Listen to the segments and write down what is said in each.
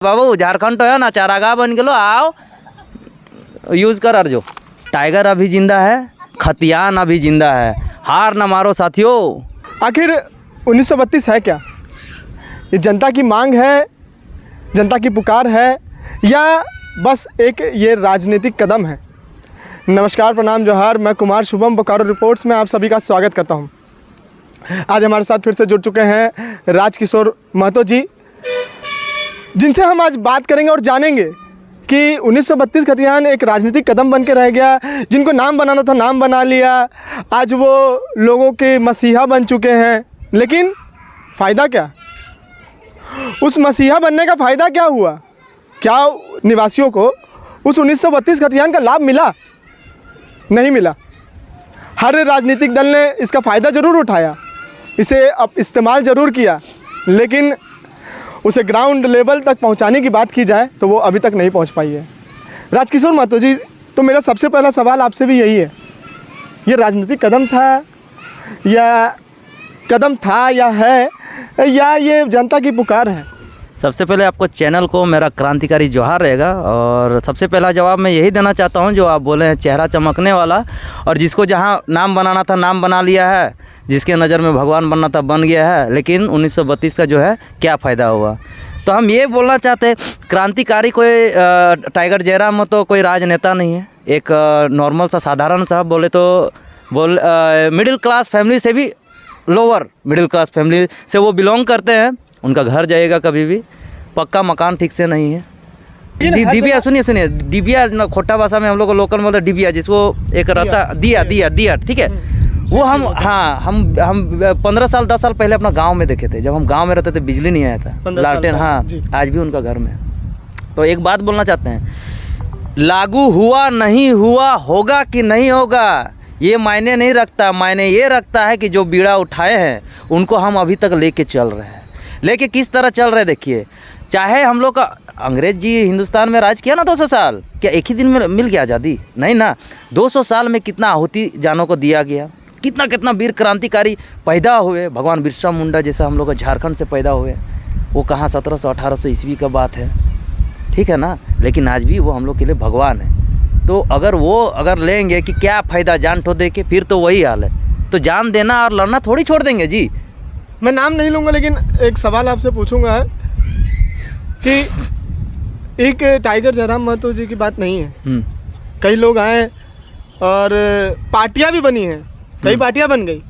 बाबू झारखंड तो है ना, चारागाह बन गेलो, आओ यूज कर अर्जो। टाइगर अभी जिंदा है, खतियान अभी जिंदा है, हार ना मारो साथियों। आखिर 1932 है क्या? ये जनता की मांग है, जनता की पुकार है, या बस एक ये राजनीतिक कदम है? नमस्कार, प्रणाम, जोहार। मैं कुमार शुभम बोकारो रिपोर्ट्स में आप सभी का स्वागत करता हूं। आज हमारे साथ फिर से जुड़ चुके हैं राजकिशोर महतो जी, जिनसे हम आज बात करेंगे और जानेंगे कि 1932 खतियान एक राजनीतिक कदम बन के रह गया। जिनको नाम बनाना था नाम बना लिया, आज वो लोगों के मसीहा बन चुके हैं, लेकिन फ़ायदा क्या? उस मसीहा बनने का फ़ायदा क्या हुआ? क्या निवासियों को उस 1932 खतियान का लाभ मिला? नहीं मिला। हर राजनीतिक दल ने इसका फ़ायदा ज़रूर उठाया, इसे अब इस्तेमाल ज़रूर किया, लेकिन उसे ग्राउंड लेवल तक पहुंचाने की बात की जाए तो वो अभी तक नहीं पहुंच पाई है। राजकिशोर महतो जी, तो मेरा सबसे पहला सवाल आपसे भी यही है, ये राजनीतिक कदम था या है, या ये जनता की पुकार है? सबसे पहले आपको चैनल को मेरा क्रांतिकारी जोहार रहेगा। और सबसे पहला जवाब मैं यही देना चाहता हूं, जो आप बोले हैं चेहरा चमकने वाला, और जिसको जहां नाम बनाना था नाम बना लिया है, जिसके नज़र में भगवान बनना था बन गया है, लेकिन 1932 का जो है क्या फ़ायदा हुआ? तो हम ये बोलना चाहते हैं, क्रांतिकारी कोई टाइगर जयराम तो कोई राजनेता नहीं है। एक नॉर्मल सा साधारण सा मिडिल क्लास फैमिली से भी लोअर मिडिल क्लास फैमिली से वो बिलोंग करते हैं। उनका घर जाएगा कभी भी, पक्का मकान ठीक से नहीं है। डिबिया, सुनिए, डिबिया खोटा भाषा में हम लोग को लोकल में डिबिया, जिसको एक रहता दिया, ठीक है। वो हम 15 साल 10 साल पहले अपना गांव में देखे थे। जब हम गांव में रहते थे बिजली नहीं आया था, लालटेन, हाँ, आज भी उनका घर में। तो एक बात बोलना चाहते हैं, लागू हुआ नहीं हुआ, होगा कि नहीं होगा, ये मायने नहीं रखता। मायने ये रखता है कि जो बीड़ा उठाए हैं उनको हम अभी तक लेके चल रहे हैं। लेके किस तरह चल रहे देखिए, चाहे हम लोग का अंग्रेज जी हिंदुस्तान में राज किया ना 200 साल, क्या एक ही दिन में मिल गया आज़ादी? नहीं ना। 200 साल में कितना आहुति जानों को दिया गया, कितना वीर क्रांतिकारी पैदा हुए। भगवान बिरसा मुंडा जैसा हम लोग का झारखंड से पैदा हुए, वो कहाँ 1700-1800 ईस्वी का बात है, ठीक है ना। लेकिन आज भी वो हम लोग के लिए भगवान है। तो अगर लेंगे कि क्या फ़ायदा जान ठो दे के, फिर तो वही हाल है। तो जान देना और लड़ना थोड़ी छोड़ देंगे जी। मैं नाम नहीं लूँगा, लेकिन एक सवाल आपसे पूछूंगा कि एक टाइगर जयराम महतो जी की बात नहीं है। कई लोग आए और पार्टियां भी बनी हैं, कई पार्टियां बन गई।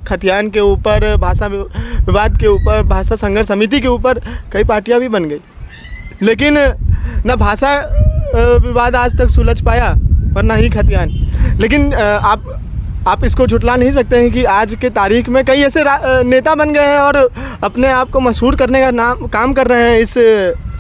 खतियान के ऊपर, भाषा विवाद के ऊपर, भाषा संघर्ष समिति के ऊपर कई पार्टियां भी बन गई, लेकिन न भाषा विवाद आज तक सुलझ पाया और ना ही खतियान। लेकिन आप इसको झुटला नहीं सकते हैं कि आज के तारीख में कई ऐसे नेता बन गए हैं और अपने आप को मशहूर करने का काम कर रहे हैं इस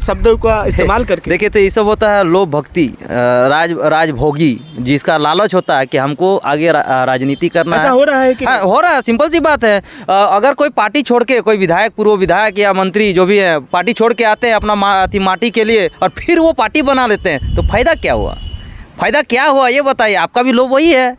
शब्द का इस्तेमाल करके। देखिए, तो ये सब होता है लोभ भक्ति, राजभोगी, जिसका लालच होता है कि हमको आगे राजनीति करना ऐसा है। हो रहा है कि हो रहा है, सिंपल सी बात है। अगर कोई पार्टी छोड़ के, कोई विधायक, पूर्व विधायक या मंत्री जो भी है, पार्टी छोड़ के आते हैं अपना माटी के लिए, और फिर वो पार्टी बना लेते हैं, तो फ़ायदा क्या हुआ? फ़ायदा क्या हुआ ये बताइए। आपका भी लोभ वही है।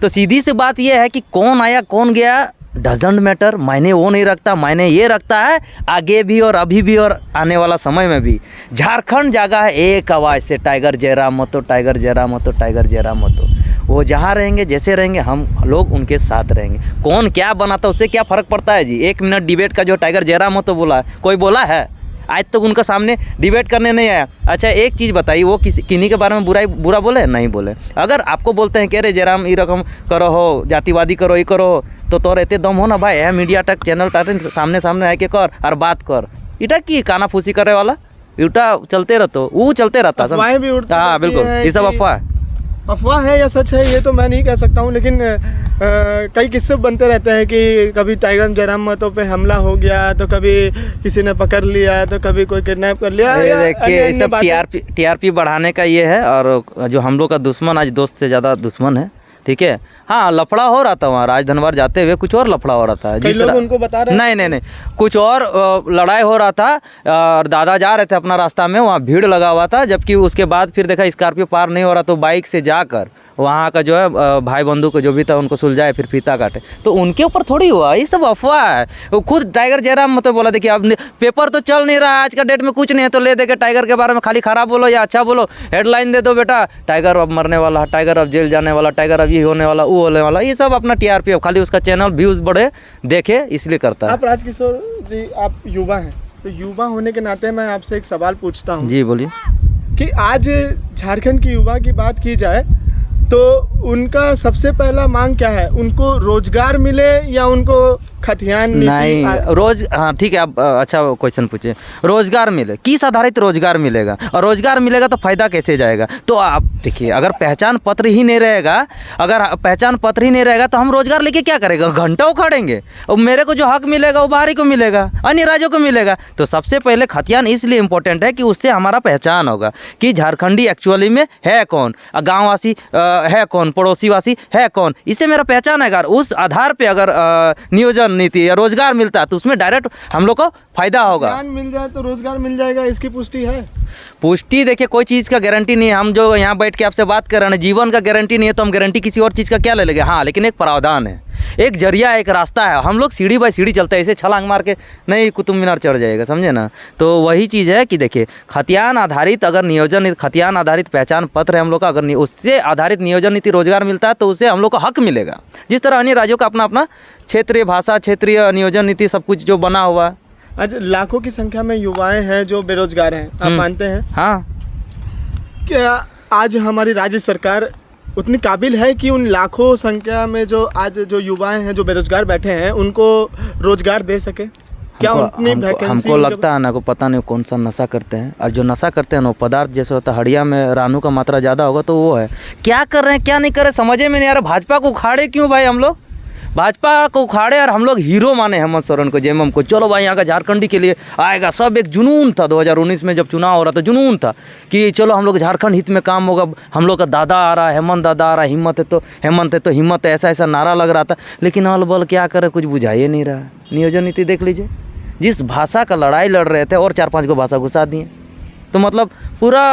तो सीधी सी बात ये है कि कौन आया कौन गया डजंट मैटर, मायने वो नहीं रखता। मायने ये रखता है आगे भी और अभी भी और आने वाला समय में भी झारखंड जागा है एक आवाज़ से, tiger Jairam Mahato, tiger Jairam Mahato, tiger Jairam Mahato. वो जहाँ रहेंगे, जैसे रहेंगे, हम लोग उनके साथ रहेंगे। कौन क्या बनाता उससे क्या फ़र्क पड़ता है जी? 1 मिनट डिबेट का जो टाइगर जयराम महतो बोला है, कोई बोला है आज तक? उनका सामने डिबेट करने नहीं आया। अच्छा, एक चीज़ बताइए, वो किन्हीं के बारे में बुरा बोले? नहीं बोले। अगर आपको बोलते हैं कि अरे जयराम ये रकम करो हो, जातिवादी करो, ये करो, तो रहते दम हो ना भाई, है मीडिया तक चैनल टाटे सामने आके कर और बात कर। इटा की काना फूसी करे वाला इटा चलते रहते, वो चलते रहता सब। हाँ बिल्कुल, ये सब अफवाह है या सच है ये तो मैं नहीं कह सकता हूँ, लेकिन कई किस्से बनते रहते हैं कि कभी टाइगर जयराम महतो पे हमला हो गया, तो कभी किसी ने पकड़ लिया, तो कभी कोई किडनैप कर लिया। देखिए, ये सब टीआरपी बढ़ाने का ये है, और जो हम लोग का दुश्मन आज दोस्त से ज़्यादा दुश्मन है, ठीक है। हाँ, लफड़ा हो रहा था वहाँ राजधनवार जाते हुए, कुछ और लफड़ा हो रहा था, जिस तरह उनको बता रहे नहीं, कुछ और लड़ाई हो रहा था। और दादा जा रहे थे अपना रास्ता में, वहाँ भीड़ लगा हुआ था, जबकि उसके बाद फिर देखा स्कॉर्पियो पार नहीं हो रहा, तो बाइक से जाकर वहाँ का जो है भाई बंधु को जो भी था उनको सुलझाए फिर फीता काटे, तो उनके ऊपर थोड़ी हुआ, ये सब अफवाह है। वो खुद टाइगर जयराम मतलब बोला, देखिए अब पेपर तो चल नहीं रहा आज का डेट में, कुछ नहीं है तो ले दे के टाइगर के बारे में खाली खराब बोलो या अच्छा बोलो, हेडलाइन दे दो बेटा टाइगर अब मरने वाला, टाइगर अब जेल जाने वाला, टाइगर अब ये होने वाला वो होने वाला, ये सब अपना TRP, खाली उसका चैनल व्यूज़ बढ़े देखे इसलिए करता है। आप राजकिशोर जी आप युवा हैं, तो युवा होने के नाते मैं आपसे एक सवाल पूछता हूँ जी बोलिए। कि आज झारखंड की युवा की बात की जाए तो उनका सबसे पहला मांग क्या है? उनको रोजगार मिले या उनको खतियान नीति? नहीं रोज, हाँ ठीक है, आप अच्छा क्वेश्चन पूछे, रोजगार मिले, किस आधारित रोजगार मिलेगा, और रोजगार मिलेगा तो फायदा कैसे जाएगा? तो आप देखिए, अगर पहचान पत्र ही नहीं रहेगा, अगर पहचान पत्र ही नहीं रहेगा तो हम रोजगार लेके क्या करेंगे? घंटा उखाड़ेंगे। और मेरे को जो हक मिलेगा वो बाहरी को मिलेगा, अन्य राज्यों को मिलेगा। तो सबसे पहले खतियान इसलिए इम्पोर्टेंट है कि उससे हमारा पहचान होगा कि झारखंडी एक्चुअली में है कौन, गाँववासी है कौन, पड़ोसीवासी है कौन, इससे मेरा पहचान है। अगर उस आधार पे अगर नियोजन नीति या रोजगार मिलता है तो उसमें डायरेक्ट हम लोग को फायदा होगा। ज्ञान मिल जाए तो रोजगार मिल जाएगा, इसकी पुष्टि है? पुष्टि देखिए, कोई चीज़ का गारंटी नहीं है। हम जो यहाँ बैठ के आपसे बात कर रहे हैं, जीवन का गारंटी नहीं है तो हम गारंटी किसी और चीज़ का क्या ले लेंगे? हाँ, लेकिन एक प्रावधान है, एक जरिया है, एक रास्ता है। हम लोग सीढ़ी बाय सीढ़ी चलते हैं, ऐसे छलांग मार के नहीं कुतुब मीनार चढ़ जाएगा, समझे ना? तो वही चीज़ है कि देखिए, खतियान आधारित अगर नियोजन, खतियान आधारित पहचान पत्र है हम लोग का, अगर उससे आधारित नियोजन नीति रोजगार मिलता है तो उससे हम लोग को हक मिलेगा। जिस तरह अन्य राज्यों का अपना अपना क्षेत्रीय भाषा, क्षेत्रीय नियोजन नीति सब कुछ जो बना हुआ है। आज लाखों की संख्या में युवाएं हैं जो बेरोजगार हैं, आप मानते हैं? हाँ। क्या आज हमारी राज्य सरकार उतनी काबिल है कि उन लाखों संख्या में जो आज जो युवाएं हैं जो बेरोजगार बैठे हैं उनको रोजगार दे सके? क्या उतनी वैकेंसी? हमको लगता है ना, को पता नहीं कौन सा नशा करते हैं, और जो नशा करते हैं ना पदार्थ जैसे होता है, हड़िया में रानू का मात्रा ज़्यादा होगा तो वो है। क्या कर रहे हैं क्या नहीं कर रहे समझे में नहीं आ रहा। भाजपा को उखाड़े क्यों भाई? हम लोग भाजपा को उखाड़े और हम लोग हीरो माने हेमंत सोरेन को, जेएमएम को। चलो भाई यहाँ का झारखंडी के लिए आएगा, सब एक जुनून था। 2019 में जब चुनाव हो रहा था जुनून था कि चलो हम लोग झारखंड हित में काम होगा, हम लोग का दादा आ रहा है, हेमंत दादा आ रहा है, हिम्मत है तो हेमंत है तो हिम्मत है, ऐसा ऐसा नारा लग रहा था। लेकिन अल बल क्या करे, कुछ बुझाइए नहीं रहा। नियोजन नीति देख लीजिए, जिस भाषा का लड़ाई लड़ रहे थे और 4-5 को भाषा घुसा दिए। तो मतलब पूरा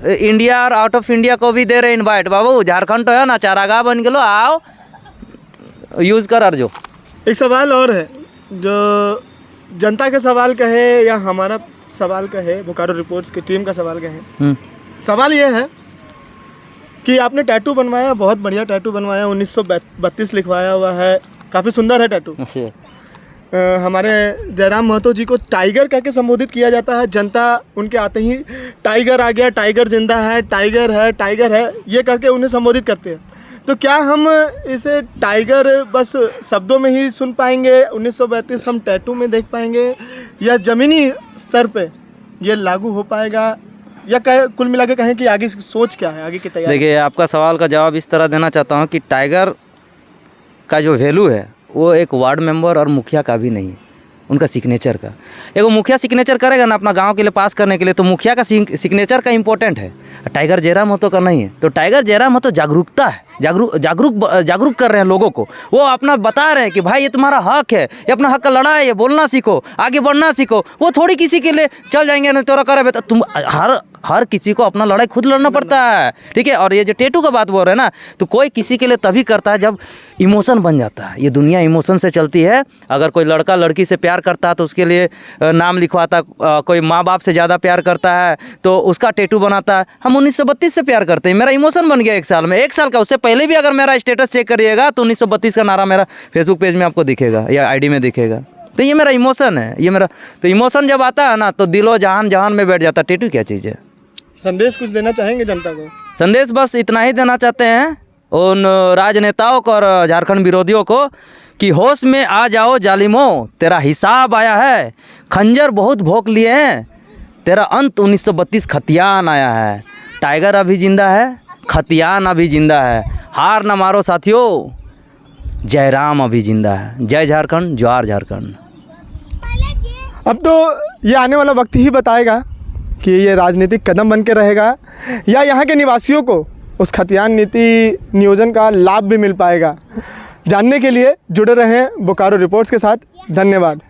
इंडिया और आउट ऑफ इंडिया को भी दे रहे इन्वाइट, बाबू झारखंड तो है ना, चारागाह बन गलो, आओ यूज़ कर अर्जो। एक सवाल और है जो जनता का सवाल कहे या हमारा सवाल कहे, बोकारो रिपोर्ट्स की टीम का सवाल कहे। सवाल ये है कि आपने टैटू बनवाया, बहुत बढ़िया टैटू बनवाया, 1932 लिखवाया हुआ है, काफ़ी सुंदर है टैटू। हमारे जयराम महतो जी को टाइगर कह के संबोधित किया जाता है। जनता उनके आते ही टाइगर आ गया, टाइगर जिंदा है, टाइगर है ये करके उन्हें संबोधित करते हैं। तो क्या हम इसे टाइगर बस शब्दों में ही सुन पाएंगे, 1932 हम टैटू में देख पाएंगे, या ज़मीनी स्तर पे ये लागू हो पाएगा, या कुल मिला के कहें कि आगे सोच क्या है, आगे की तैयारी? देखिए, आपका सवाल का जवाब इस तरह देना चाहता हूँ कि टाइगर का जो वैल्यू है वो एक वार्ड मेंबर और मुखिया का भी नहीं है, उनका सिग्नेचर का। एगो मुखिया सिग्नेचर करेगा ना अपना गांव के लिए पास करने के लिए, तो मुखिया का सिग्नेचर का इंपॉर्टेंट है, टाइगर जयराम महतो का नहीं है। तो टाइगर जयराम महतो जागरूकता है, जागरूक कर रहे हैं लोगों को। वो अपना बता रहे हैं कि भाई ये तुम्हारा हक है, ये अपना हक का लड़ाई है, बोलना सीखो, आगे बढ़ना सीखो। वो थोड़ी किसी के लिए चल जाएंगे ना तोरा करे, तो तुम हर किसी को अपना लड़ाई खुद लड़ना पड़ता है, ठीक है। और ये जो टैटू का बात बोल रहे हैं ना, तो कोई किसी के लिए तभी करता है जब इमोशन बन जाता है। ये दुनिया इमोशन से चलती है। अगर कोई लड़का लड़की से प्यार करता है तो उसके लिए नाम लिखवाता, कोई माँ बाप से ज़्यादा प्यार करता है तो उसका टैटू बनाता है। हम 1932 से प्यार करते हैं, मेरा इमोशन बन गया 1 साल में, 1 साल का। उससे पहले भी अगर मेरा स्टेटस चेक करिएगा तो 1932 का नारा मेरा फेसबुक पेज में आपको दिखेगा या आईडी में दिखेगा। तो ये मेरा इमोशन है, ये मेरा। तो इमोशन जब आता है ना तो दिलो जहान में बैठ जाता है। टैटू क्या चीज़ है? संदेश कुछ देना चाहेंगे जनता को? संदेश बस इतना ही देना चाहते हैं उन राजनेताओं को और झारखंड विरोधियों को कि होश में आ जाओ जालिमों, तेरा हिसाब आया है। खंजर बहुत भोंक लिए हैं, तेरा अंत 1932 खतियान आया है। टाइगर अभी जिंदा है, खतियान अभी जिंदा है। हार न मारो साथियों, जयराम अभी जिंदा है। जय झारखंड, जोहार झारखंड। अब तो ये आने वाला वक्त ही बताएगा कि ये राजनीतिक कदम बन के रहेगा या यहाँ के निवासियों को उस खतियान नीति नियोजन का लाभ भी मिल पाएगा। जानने के लिए जुड़े रहें बोकारो रिपोर्ट्स के साथ। धन्यवाद।